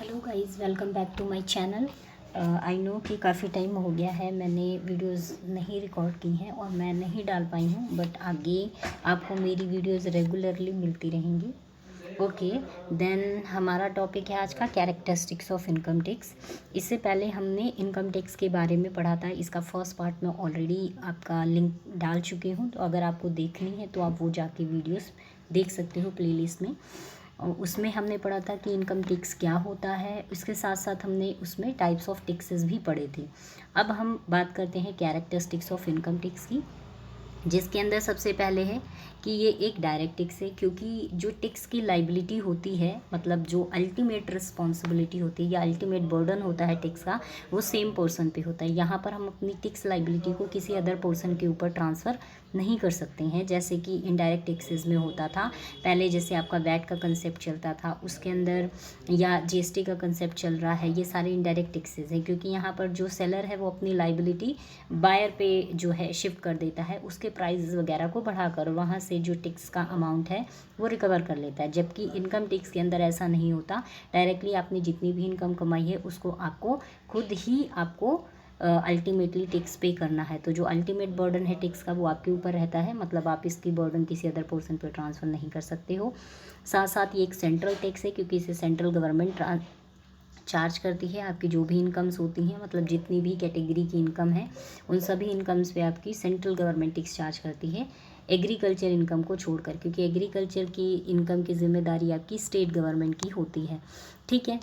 Hello guys, welcome back to my channel. I know कि काफ़ी time हो गया है मैंने वीडियोस नहीं रिकॉर्ड की हैं और मैं नहीं डाल पाई हूँ, बट आगे आपको मेरी वीडियोस रेगुलरली मिलती रहेंगी। ओके, देन हमारा टॉपिक है आज का कैरेक्टरिस्टिक्स ऑफ इनकम टैक्स। इससे पहले हमने इनकम टैक्स के बारे में पढ़ा था। इसका फर्स्ट पार्ट मैं ऑलरेडी आपका लिंक डाल चुकी हूँ, तो अगर आपको देखनी है तो आप वो जाके वीडियोस देख सकते हो प्लेलिस्ट में। और उसमें हमने पढ़ा था कि इनकम टैक्स क्या होता है। इसके साथ साथ हमने उसमें टाइप्स ऑफ टैक्सेस भी पढ़े थे। अब हम बात करते हैं कैरेक्टरिस्टिक्स ऑफ इनकम टैक्स की, जिसके अंदर सबसे पहले है कि ये एक डायरेक्ट टैक्स है, क्योंकि जो टैक्स की लाइबिलिटी होती है, मतलब जो अल्टीमेट रिस्पॉन्सिबिलिटी होती है या अल्टीमेट बर्डन होता है टैक्स का, वो सेम पर्सन पे होता है। यहाँ पर हम अपनी टैक्स लाइबिलिटी को किसी अदर पर्सन के ऊपर ट्रांसफ़र नहीं कर सकते हैं, जैसे कि इनडायरेक्ट टैक्सेस में होता था पहले। जैसे आपका वैट का कंसेप्ट चलता था उसके अंदर, या जीएसटी का कंसेप्ट चल रहा है, ये सारे इनडायरेक्ट टैक्सेस हैं। क्योंकि यहाँ पर जो सेलर है वो अपनी लाइबिलिटी बायर पे जो है शिफ्ट कर देता है, उसके प्राइस वगैरह को बढ़ाकर वहाँ से जो टैक्स का अमाउंट है वो रिकवर कर लेता है। जबकि इनकम टैक्स के अंदर ऐसा नहीं होता। डायरेक्टली आपने जितनी भी इनकम कमाई है उसको आपको खुद ही आपको अल्टीमेटली टैक्स पे करना है। तो जो अल्टीमेट बर्डन है टैक्स का वो आपके ऊपर रहता है, मतलब आप इसकी बर्डन किसी अदर पर्सन पे ट्रांसफ़र नहीं कर सकते हो। साथ साथ ये एक सेंट्रल टैक्स है, क्योंकि इसे सेंट्रल गवर्नमेंट चार्ज करती है। आपकी जो भी इनकम्स होती हैं, मतलब जितनी भी कैटेगरी की इनकम है, उन सभी इनकम्स पे आपकी सेंट्रल गवर्नमेंट टैक्स चार्ज करती है, एग्रीकल्चर इनकम को छोड़कर, क्योंकि एग्रीकल्चर की इनकम की जिम्मेदारी आपकी स्टेट गवर्नमेंट की होती है। ठीक है,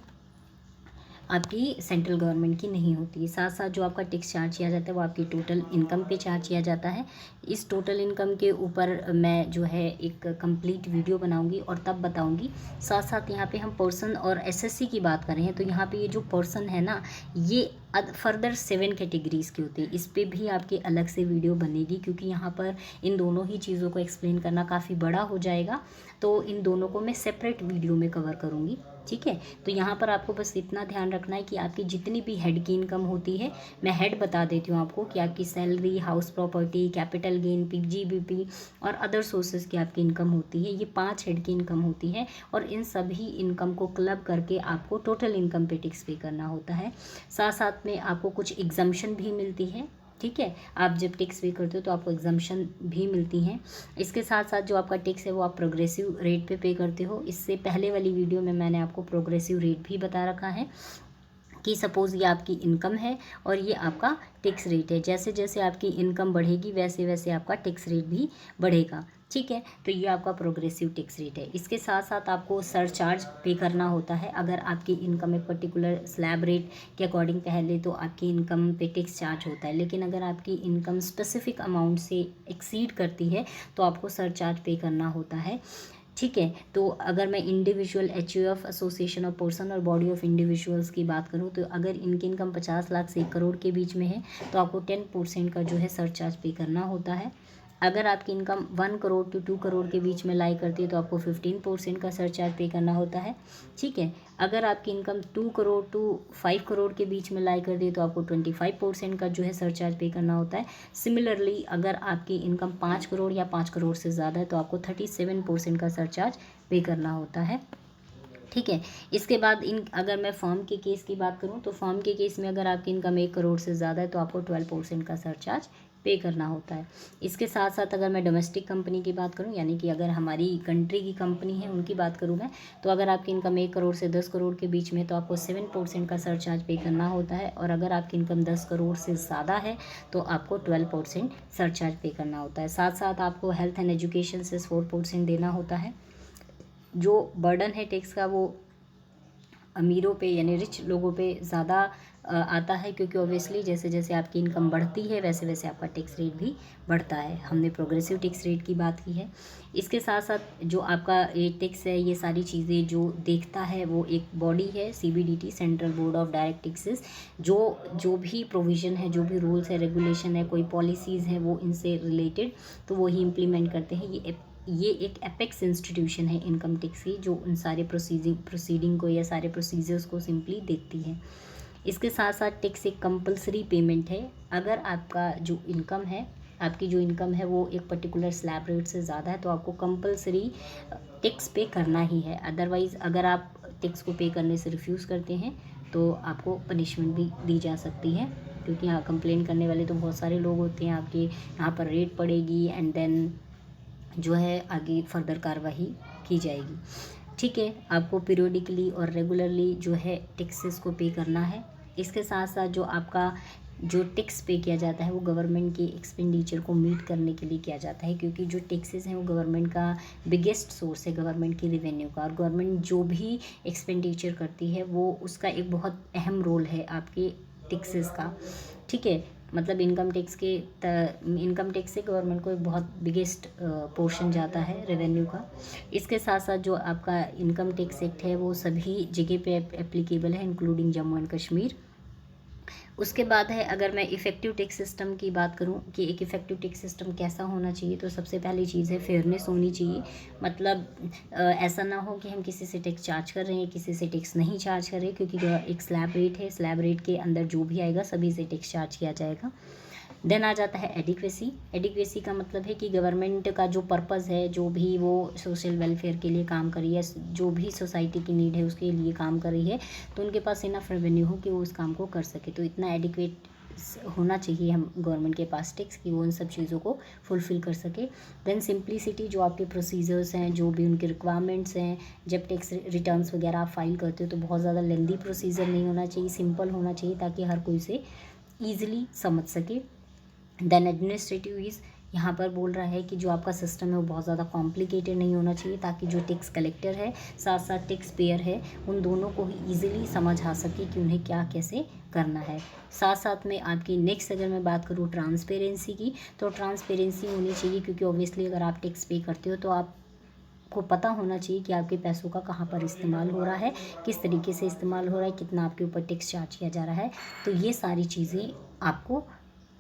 आपकी सेंट्रल गवर्नमेंट की नहीं होती है। साथ साथ जो आपका टैक्स चार्ज किया जाता है वो आपकी टोटल इनकम पे चार्ज किया जाता है। इस टोटल इनकम के ऊपर मैं जो है एक कंप्लीट वीडियो बनाऊंगी और तब बताऊंगी। साथ साथ यहाँ पे हम पर्सन और एसएससी की बात कर रहे हैं, तो यहाँ पे ये जो पर्सन है ना, ये फर्दर 7 कैटेगरीज़ की होती है। इस पर भी आपकी अलग से वीडियो बनेगी, क्योंकि यहाँ पर इन दोनों ही चीज़ों को एक्सप्लेन करना काफ़ी बड़ा हो जाएगा, तो इन दोनों को मैं सेपरेट वीडियो में कवर करूँगी। ठीक है, तो यहाँ पर आपको बस इतना ध्यान रखना है कि आपकी जितनी भी हेड की इनकम होती है, मैं हेड बता देती हूँ आपको कि आपकी salary, house property, capital gain, PGBP और अदर सोर्सेज की आपकी इनकम होती है। ये 5 हेड की इनकम होती है, और इन सभी इनकम को क्लब करके आपको टोटल इनकम पे टैक्स पे करना होता है। साथ साथ में आपको कुछ एग्जम्पशन भी मिलती है। ठीक है, आप जब टैक्स पे करते हो तो आपको एग्जम्पशन भी मिलती हैं। इसके साथ साथ जो आपका टैक्स है वो आप प्रोग्रेसिव रेट पे करते हो। इससे पहले वाली वीडियो में मैंने आपको प्रोग्रेसिव रेट भी बता रखा है कि सपोज़ ये आपकी इनकम है और ये आपका टैक्स रेट है। जैसे जैसे आपकी इनकम बढ़ेगी वैसे वैसे आपका टैक्स रेट भी बढ़ेगा। ठीक है, तो ये आपका प्रोग्रेसिव टैक्स रेट है। इसके साथ साथ आपको सरचार्ज पे करना होता है। अगर आपकी इनकम एक पर्टिकुलर स्लैब रेट के अकॉर्डिंग पहले तो आपकी इनकम पे टैक्स चार्ज होता है, लेकिन अगर आपकी इनकम स्पेसिफिक अमाउंट से एक्सीड करती है तो आपको सरचार्ज पे करना होता है। ठीक है, तो अगर मैं individual HUF association of person और बॉडी ऑफ इंडिविजुअल्स की बात करूं, तो अगर इनकी इनकम 50 लाख से 1 करोड़ के बीच में है तो आपको 10% का जो है सरचार्ज पे करना होता है। अगर आपकी इनकम 1 करोड़ टू 2 करोड़ के बीच में लाई करती है तो आपको 15% का सरचार्ज पे करना होता है। ठीक है, अगर आपकी इनकम 2 करोड़ टू 5 करोड़ के बीच में लाई करती है तो आपको 25% का जो है सरचार्ज पे करना होता है। सिमिलरली अगर आपकी इनकम 5 करोड़ या 5 करोड़ से ज़्यादा है तो आपको 37% का सरचार्ज पे करना होता है। ठीक है, इसके बाद अगर मैं फर्म के केस की बात करूं, तो फर्म के केस में अगर आपकी इनकम 1 करोड़ से ज़्यादा है तो आपको 12% का सरचार्ज पे करना होता है। इसके साथ साथ अगर मैं डोमेस्टिक कंपनी की बात करूं, यानी कि अगर हमारी कंट्री की कंपनी है उनकी बात करूं मैं, तो अगर आपकी इनकम 1 करोड़ से 10 करोड़ के बीच में तो आपको 7% का सरचार्ज पे करना होता है, और अगर आपकी इनकम 10 करोड़ से ज़्यादा है तो आपको 12% सरचार्ज पे करना होता है। साथ साथ आपको हेल्थ एंड एजुकेशन से 4% देना होता है। जो बर्डन है टैक्स का वो अमीरों पे यानी रिच लोगों पे ज़्यादा आता है, क्योंकि ऑब्वियसली जैसे जैसे आपकी इनकम बढ़ती है वैसे वैसे आपका टैक्स रेट भी बढ़ता है। हमने प्रोग्रेसिव टैक्स रेट की बात की है। इसके साथ साथ जो आपका ये टैक्स है, ये सारी चीज़ें जो देखता है वो एक बॉडी है, CBDT, central board of direct taxes. जो भी प्रोविज़न है, जो भी रूल्स है, रेगुलेशन है, कोई पॉलिसीज़ है वो इनसे रिलेटेड, तो वही इम्प्लीमेंट करते हैं। ये एक एपेक्स इंस्टीट्यूशन है इनकम टैक्स की, जो उन सारे प्रोसीडिंग को या सारे प्रोसीजर्स को सिंपली देखती है। इसके साथ साथ टैक्स एक कंपलसरी पेमेंट है। अगर आपका जो इनकम है, आपकी जो इनकम है वो एक पर्टिकुलर स्लैब रेट से ज़्यादा है तो आपको कंपलसरी टैक्स पे करना ही है। अदरवाइज़ अगर आप टैक्स को पे करने से रिफ्यूज़ करते हैं तो आपको पनिशमेंट भी दी जा सकती है, क्योंकि यहाँ कंप्लेन करने वाले तो बहुत सारे लोग होते हैं। आपके यहाँ पर रेट पड़ेगी एंड देन जो है आगे फर्दर कार्रवाई की जाएगी। ठीक है, आपको पीरियोडिकली और रेगुलरली जो है टैक्सेस को पे करना है। इसके साथ साथ जो आपका जो टैक्स पे किया जाता है वो गवर्नमेंट के एक्सपेंडिचर को मीट करने के लिए किया जाता है, क्योंकि जो टैक्सेस हैं वो गवर्नमेंट का बिगेस्ट सोर्स है गवर्नमेंट की रेवेन्यू का। और गवर्नमेंट जो भी एक्सपेंडिचर करती है वो उसका एक बहुत अहम रोल है आपके टैक्सेस का। ठीक है, मतलब इनकम टैक्स से गवर्नमेंट को एक बहुत बिगेस्ट पोर्शन जाता है रेवेन्यू का। इसके साथ साथ जो आपका इनकम टैक्स एक्ट है वो सभी जगह पे एप्लीकेबल है, इंक्लूडिंग जम्मू एंड कश्मीर। उसके बाद है, अगर मैं इफ़ेक्टिव टैक्स सिस्टम की बात करूं कि एक इफ़ेक्टिव टैक्स सिस्टम कैसा होना चाहिए, तो सबसे पहली चीज़ है फेयरनेस होनी चाहिए। मतलब ऐसा ना हो कि हम किसी से टैक्स चार्ज कर रहे हैं, किसी से टैक्स नहीं चार्ज कर रहे, क्योंकि एक स्लैब रेट है, स्लैब रेट के अंदर जो भी आएगा सभी से टैक्स चार्ज किया जाएगा। देन आ जाता है एडिक्वेसी। एडिक्वेसी का मतलब है कि गवर्नमेंट का जो पर्पज़ है, जो भी वो सोशल वेलफेयर के लिए काम कर रही है, जो भी सोसाइटी की नीड है उसके लिए काम कर रही है, तो उनके पास इनफ रेवेन्यू हो कि वो उस काम को कर सके। तो इतना एडिक्वेट होना चाहिए हम गवर्नमेंट के पास टैक्स कि वो उन सब चीज़ों को फुलफ़िल कर सके। देन सिंप्लिसिटी, जो आपके प्रोसीजर्स हैं, जो भी उनके रिक्वायरमेंट्स हैं, जब टैक्स रिटर्न्स वगैरह आप फाइल करते हो तो बहुत ज़्यादा लेंदी प्रोसीजर नहीं होना चाहिए, सिंपल होना चाहिए ताकि हर कोई से ईजिली समझ सके। देन एडमिनिस्ट्रेटिव ईज़, यहाँ पर बोल रहा है कि जो आपका सिस्टम है वो बहुत ज़्यादा कॉम्प्लिकेटेड नहीं होना चाहिए, ताकि जो टैक्स कलेक्टर है साथ साथ टैक्स पेयर है उन दोनों को ही ईजिली समझ आ सके कि उन्हें क्या कैसे करना है। साथ साथ में आपकी नेक्स्ट अगर मैं बात करूँ ट्रांसपेरेंसी की, तो ट्रांसपेरेंसी होनी चाहिए, क्योंकि ऑब्वियसली अगर आप टैक्स पे करते हो तो आप को पता होना चाहिए कि आपके पैसों का कहाँ पर इस्तेमाल हो रहा है, किस तरीके से इस्तेमाल हो रहा है, कितना आपके ऊपर टैक्स चार्ज किया जा रहा है। तो ये सारी चीज़ें आपको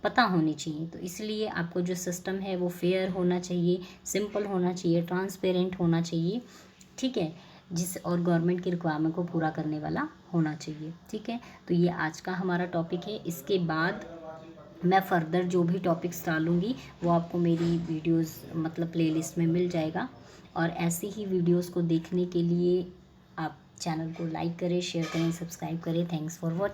पता होनी चाहिए। तो इसलिए आपको जो सिस्टम है वो फेयर होना चाहिए, सिंपल होना चाहिए, ट्रांसपेरेंट होना चाहिए। ठीक है, और गवर्नमेंट की रिक्वायरमेंट को पूरा करने वाला होना चाहिए। ठीक है, तो ये आज का हमारा टॉपिक है। इसके बाद मैं फ़र्दर जो भी टॉपिक्स डालूँगी वो आपको मेरी वीडियोस मतलब प्लेलिस्ट में मिल जाएगा। और ऐसी ही वीडियोस को देखने के लिए आप चैनल को लाइक करें, शेयर करें, सब्सक्राइब करें। Thanks for watching.